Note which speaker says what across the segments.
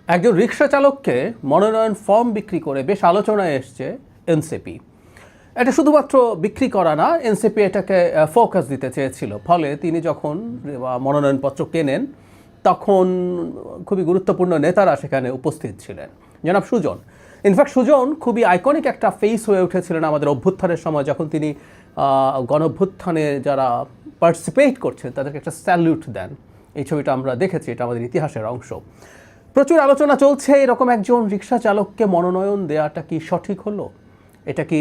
Speaker 1: একজন রিক্সা চালককে মনোনয়ন ফর্ম বিক্রি করে বেশ আলোচনায় এসছে এনসিপি। এটা শুধুমাত্র বিক্রি করা না, এনসিপি এটাকে ফোকাস দিতে চেয়েছিল। ফলে তিনি যখন মনোনয়নপত্র কেনেন তখন খুবই গুরুত্বপূর্ণ নেতারা সেখানে উপস্থিত ছিলেন। জনাব সুজন, ইনফ্যাক্ট সুজন খুবই আইকনিক একটা ফেস হয়ে উঠেছিলেন আমাদের অভ্যুত্থানের সময়, যখন তিনি গণঅভ্যুত্থানে যারা পার্টিসিপেট করছেন তাদেরকে একটা স্যালিউট দেন। এই ছবিটা আমরা দেখেছি, এটা আমাদের ইতিহাসের অংশ। প্রচুর আলোচনা চলছে এরকম একজন রিক্সা চালককে মনোনয়ন দেওয়াটা কি সঠিক হলো, এটা কি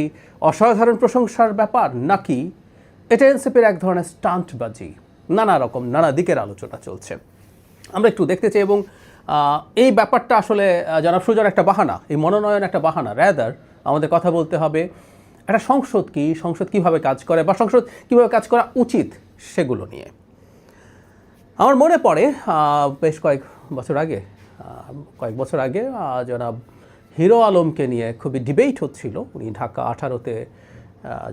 Speaker 1: অসাধারণ প্রশংসার ব্যাপার, নাকি এটা এনসিপির এক ধরনের স্টান্টবাজি। নানা দিকের আলোচনা চলছে, আমরা একটু দেখতে চাই। এবং এই ব্যাপারটা আসলে জনাব সুজন একটা বাহানা, এই মনোনয়ন একটা বাহানা। র্যাদার আমাদের কথা বলতে হবে একটা সংসদ কি, সংসদ কিভাবে কাজ করে, বা সংসদ কিভাবে কাজ করা উচিত সেগুলো নিয়ে। আমার মনে পড়ে বেশ কয়েক বছর আগে জনাব হিরো আলমকে নিয়ে খুবই ডিবেট হচ্ছিল। উনি ঢাকা 18-তে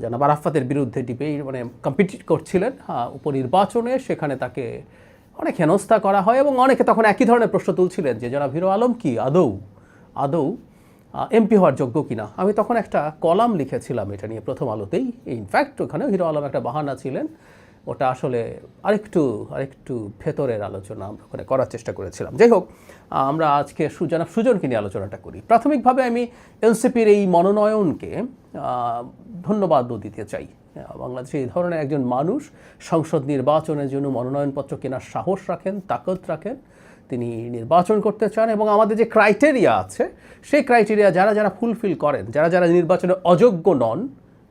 Speaker 1: জনাব আরাফাতের বিরুদ্ধে কম্পিট করছিলেন উপনির্বাচনে। সেখানে তাকে অনেক হেনস্থা করা হয় এবং অনেকে তখন একই ধরনের প্রশ্ন তুলছিলেন যে জনাব হিরো আলম কি আদৌ এমপি হওয়ার যোগ্য কিনা। আমি তখন একটা কলাম লিখেছিলাম এটা নিয়ে প্রথম আলোতেই। ইনফ্যাক্ট ওখানে হিরো আলম একটা বাহানা ছিলেন, ওটা আসলে আরেকটু ভেতরের আলোচনা আমরা ওখানে করার চেষ্টা করেছিলাম। যাই হোক, আমরা আজকে জনাব সুজনকে নিয়ে আলোচনাটা করি। প্রাথমিকভাবে আমি এনসিপির এই মনোনয়নকে ধন্যবাদও দিতে চাই। বাংলাদেশে এই ধরনের একজন মানুষ সংসদ নির্বাচনের জন্য মনোনয়নপত্র কেনার সাহস রাখেন, তাকত রাখেন, তিনি নির্বাচন করতে চান এবং আমাদের যে ক্রাইটেরিয়া আছে সেই ক্রাইটেরিয়া যারা ফুলফিল করেন, যারা নির্বাচনে অযোগ্য নন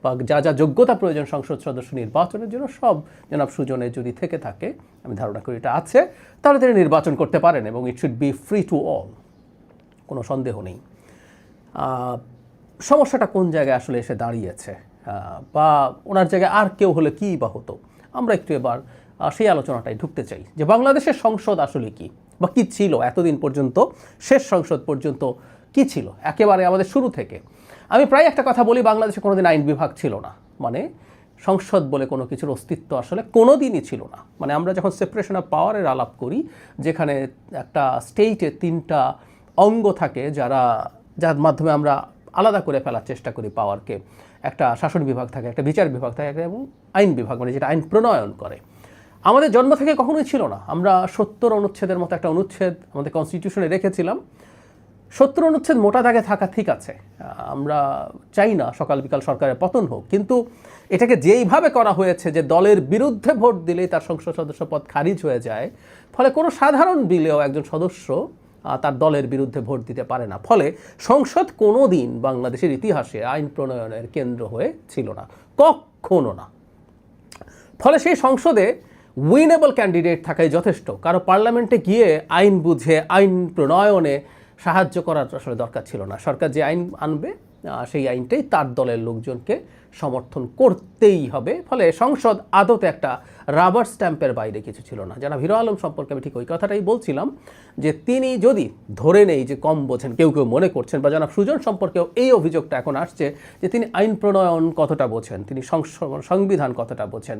Speaker 1: বা যা যোগ্যতা প্রয়োজন সংসদ সদস্য নির্বাচনের জন্য, সব জনাব সুজনের যদি থেকে থাকে, আমি ধারণা করি এটা আছে, তাহলে তিনি নির্বাচন করতে পারেন এবং it should be free to all, কোনো সন্দেহ নেই। সমস্যাটা কোন জায়গায় আসলে এসে দাঁড়িয়েছে, বা ওনার জায়গায় আর কেউ হলে কী বা হতো, আমরা একটু এবার সেই আলোচনাটাই ঢুকতে চাই যে বাংলাদেশের সংসদ আসলে কি বা কী ছিল এতদিন পর্যন্ত, শেষ সংসদ পর্যন্ত কি ছিল একেবারে আমাদের শুরু থেকে। আমি প্রায় একটা কথা বলি, বাংলাদেশে কোনোদিন আইন বিভাগ ছিল না, মানে সংসদ বলে কোনো কিছুর অস্তিত্ব আসলে কোনো দিনই ছিল না। মানে আমরা যখন সেপারেশন অফ পাওয়ারের আলাপ করি, যেখানে একটা স্টেটে 3টা অঙ্গ থাকে যার মাধ্যমে আমরা আলাদা করে ফেলার চেষ্টা করি পাওয়ারকে, একটা শাসন বিভাগ থাকে, একটা বিচার বিভাগ থাকে এবং আইন বিভাগ, মানে যেটা আইন প্রণয়ন করে। আমাদের জন্ম থেকে কখনোই ছিল না। আমরা 70 অনুচ্ছেদের মতো একটা অনুচ্ছেদ আমাদের কনস্টিটিউশনে রেখেছিলাম। 70 অনুচ্ছেদ মোটা দাগে থাকা ঠিক আছে, আমরা চাই না সকাল বিকাল সরকারের পতন হোক, কিন্তু এটাকে যেইভাবে করা হয়েছে যে দলের বিরুদ্ধে ভোট দিলেই তার সংসদ সদস্য পদ খারিজ হয়ে যায়, ফলে কোনো সাধারণ বিলেও একজন সদস্য তার দলের বিরুদ্ধে ভোট দিতে পারে না। ফলে সংসদ কোনো দিন বাংলাদেশের ইতিহাসে আইন প্রণয়নের কেন্দ্র হয়ে ছিল না, কখনো না। ফলে সেই সংসদে উইনেবল ক্যান্ডিডেট থাকাই যথেষ্ট। কারো পার্লামেন্টে গিয়ে আইন বুঝে আইন প্রণয়নে সাহায্য করার আসলে দরকার ছিল না। সরকার যে আইন আনবে সেই আইনটাই তার দলের লোকজনকে সমর্থন করতেই হবে। ফলে সংসদ আদতে একটা রাবার স্ট্যাম্পের বাইরে কিছু ছিল না। জনাব হিরো আলম সম্পর্কে আমি ঠিক ওই কথাটাই বলছিলাম যে তিনি যদি ধরে নেই যে কম বোঝেন, কেউ মনে করছেন, বা জনাব সুজন সম্পর্কেও এই অভিযোগটা এখন আসছে যে তিনি আইন প্রণয়ন কতটা বোঝেন, তিনি সংবিধান কতটা বোঝেন,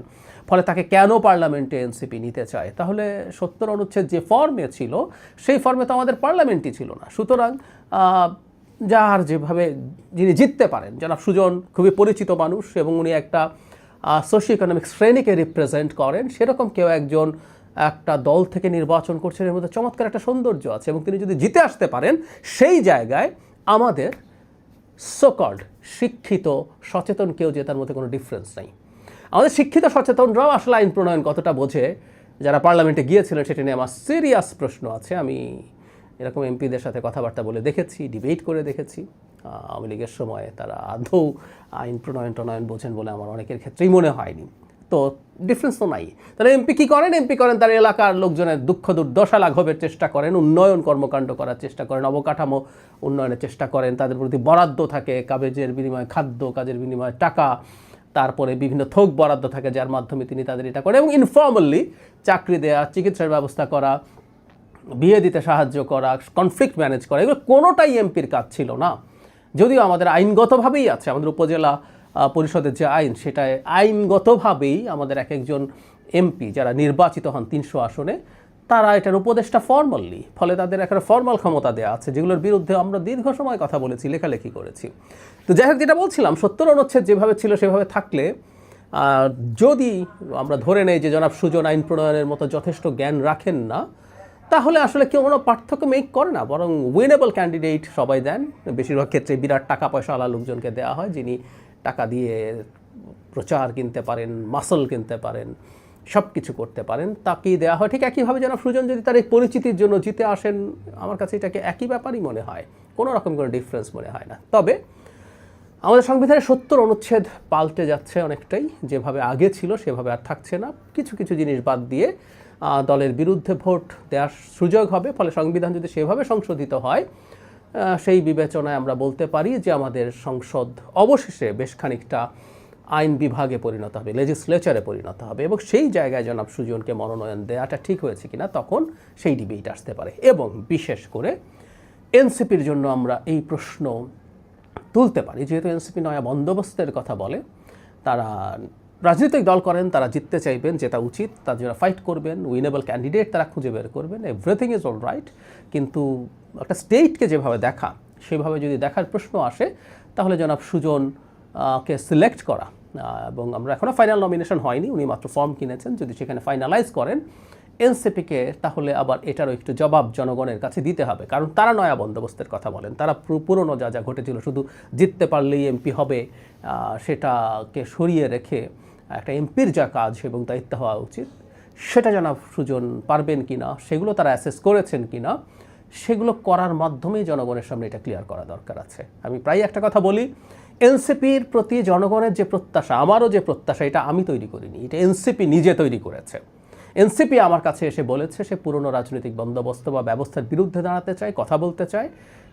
Speaker 1: ফলে তাকে কেন পার্লামেন্টে এনসিপি নিতে চায়। তাহলে 70 অনুচ্ছেদ যে ফর্মে ছিল সেই ফর্মে তো আমাদের পার্লামেন্টই ছিল না। সুতরাং যার যেভাবে যিনি জিততে পারেন, জনাব সুজন খুবই পরিচিত মানুষ এবং উনি একটা সোশিও ইকোনমিক শ্রেণীকে রিপ্রেজেন্ট করেন, সেরকম কেউ একজন একটা দল থেকে নির্বাচন করছেন, এর মধ্যে চমৎকার একটা সৌন্দর্য আছে। এবং তিনি যদি জিতে আসতে পারেন, সেই জায়গায় আমাদের সোকল্ড শিক্ষিত সচেতন কেউ জেতার মধ্যে কোনো ডিফারেন্স নেই। আমাদের শিক্ষিত সচেতনরাও আসলে আইন প্রণয়ন কতটা বোঝে, যারা পার্লামেন্টে গিয়েছিলেন সেটা নিয়ে আমার সিরিয়াস প্রশ্ন আছে। আমি এরকম এমপিদের সাথে কথাবার্তা বলে দেখেছি, ডিবেট করে দেখেছি। আওয়ামী লীগের সময় তারা আদৌ আইন প্রণয়ন বোঝেন বলে আমার অনেকের ক্ষেত্রেই মনে হয়নি। তো ডিফারেন্স তো নাই। তাহলে এমপি কী করেন? এমপি করেন তার এলাকার লোকজনের দুঃখ দুর্দশা লাঘবের চেষ্টা করেন, উন্নয়ন কর্মকাণ্ড করার চেষ্টা করেন, অবকাঠামো উন্নয়নের চেষ্টা করেন, তাদের প্রতি বরাদ্দ থাকে, কাজের বিনিময়ে খাদ্য, কাজের বিনিময়ে টাকা, তারপরে বিভিন্ন থোক বরাদ্দ থাকে যার মাধ্যমে তিনি তাদের এটা করেন। এবং ইনফর্মালি চাকরি দেওয়া, চিকিৎসার ব্যবস্থা করা, বিয়ে দিতে সাহায্য করা, কনফ্লিক্ট ম্যানেজ করা, এগুলো কোনোটাই এমপির কাজ ছিল না। যদিও আমাদের আইনগতভাবেই আছে, আমাদের উপজেলা পরিষদের যে আইন, সেটায় আইনগতভাবেই আমাদের এক একজন এমপি যারা নির্বাচিত হন 300 আসনে, তারা এটার উপদেষ্টা ফর্মালি, ফলে তাদের একটা ফর্মাল ক্ষমতা দেওয়া আছে, যেগুলোর বিরুদ্ধে আমরা দীর্ঘ সময় কথা বলেছি, লেখালেখি করেছি। তো যাই হোক, যেটা বলছিলাম, ৭০ অনুচ্ছেদ যেভাবে ছিল সেভাবে থাকলে, যদি আমরা ধরে নেই যে জনাব সুজন আইন প্রণয়নের মতো যথেষ্ট জ্ঞান রাখেন না, তাহলে আসলে কেউ কোনো পার্থক্য মেক করে না, বরং উইনেবল ক্যান্ডিডেট সবাই দেন। বেশিরভাগ ক্ষেত্রে বিরাট টাকা পয়সাওয়ালা লোকজনকে দেওয়া হয়, যিনি টাকা দিয়ে প্রচার কিনতে পারেন, মাসল কিনতে পারেন, সব কিছু করতে পারেন, তাকেই দেওয়া হয়। ঠিক একইভাবে জনাব সুজন যদি তার এই পরিচিতির জন্য জিতে আসেন, আমার কাছে এটাকে একই ব্যাপারই মনে হয়, কোনো রকম কোনো ডিফারেন্স মনে হয় না। তবে আমাদের সংবিধানের ৭০ অনুচ্ছেদ পাল্টে যাচ্ছে অনেকটাই, যেভাবে আগে ছিল সেভাবে আর থাকছে না। কিছু কিছু জিনিস বাদ দিয়ে দলের বিরুদ্ধে ভোট দেওয়ার সুযোগ হবে। ফলে সংবিধান যদি সেভাবে সংশোধিত হয়, সেই বিবেচনায় আমরা বলতে পারি যে আমাদের সংসদ অবশেষে বেশ খানিকটা আইন বিভাগে পরিণত হবে, লেজিসলেচারে পরিণত হবে, এবং সেই জায়গায় জনাব সুজনকে মনোনয়ন দেওয়াটা ঠিক হয়েছে কিনা তখন সেই ডিবেট আসতে পারে। এবং বিশেষ করে এনসিপির জন্য আমরা এই প্রশ্ন তুলতে পারি, যেহেতু এনসিপি নয়া বন্দোবস্তের কথা বলে, তারা রাজনৈতিক দল করেন, তারা জিততে চাইবেন, যেটা উচিত, তার জন্য ফাইট করবেন, উইনেবল ক্যান্ডিডেট তারা খুঁজে বের করবেন, এভরিথিং ইজ অল রাইট। কিন্তু একটা স্টেটকে যেভাবে দেখা, সেভাবে যদি দেখার প্রশ্ন আসে, তাহলে জনাব সুজন কে সিলেক্ট করা, এবং আমরা এখনও ফাইনাল নমিনেশন হয়নি, উনি মাত্র ফর্ম কিনেছেন, যদি সেখানে ফাইনালাইজ করেন এনসিপিকে, তাহলে আবার এটারও একটু জবাব জনগণের কাছে দিতে হবে। কারণ তারা নয়া বন্দোবস্তের কথা বলেন, তারা পুরনো যা যা ঘটেছিল, শুধু জিততে পারলেই এমপি হবে, সেটাকে সরিয়ে রেখে একটা এমপির যা কাজ এবং দায়িত্ব হওয়া উচিত, সেটা জনাব সুজন পারবেন কি না, সেগুলো তারা অ্যাসেস করেছেন কি না, সেগুলো করার মাধ্যমেই জনগণের সামনে এটা ক্লিয়ার করা দরকার আছে। আমি প্রায় একটা কথা বলি, এনসিপির প্রতি জনগণের যে প্রত্যাশা, আমারও যে প্রত্যাশা, এটা আমি তৈরি করিনি, এটা এনসিপি নিজে তৈরি করেছে। এনসিপি আমার কাছে এসে বলেছে সে পুরনো রাজনৈতিক বন্দোবস্ত বা ব্যবস্থার বিরুদ্ধে দাঁড়াতে চায়, কথা বলতে চায়,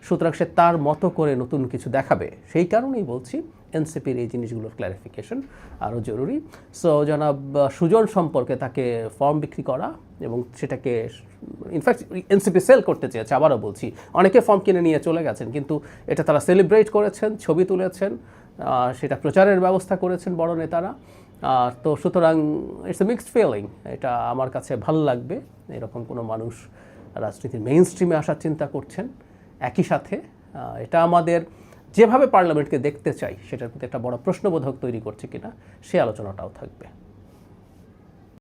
Speaker 1: সুতরাং সে তার মতো করে নতুন কিছু দেখাবে। সেই কারণেই বলছি এনসিপির এই জিনিসগুলোর ক্ল্যারিফিকেশন আরও জরুরি। সো জনাব সুজন সম্পর্কে তাকে ফর্ম বিক্রি করা এবং সেটাকে ইনফ্যাক্ট এনসিপি সেল করতে চেয়েছে, আবারও বলছি, অনেকে ফর্ম কিনে নিয়ে চলে গেছেন, কিন্তু এটা তারা সেলিব্রেট করেছেন, ছবি তুলেছেন, সেটা প্রচারের ব্যবস্থা করেছেন বড় নেতারা। তো সুতরাং ইটস এ মিক্সড ফিলিং। এটা আমার কাছে ভালো লাগবে, এরকম কোনো মানুষ রাজনীতির মেইন স্ট্রিমে আসার চিন্তা করছেন। একই সাথে এটা আমাদের যেভাবে পার্লামেন্টকে দেখতে চাই, সেটার প্রতি একটা বড় প্রশ্নবোধক তৈরি করছে কিনা, সে আলোচনাটাও থাকবে।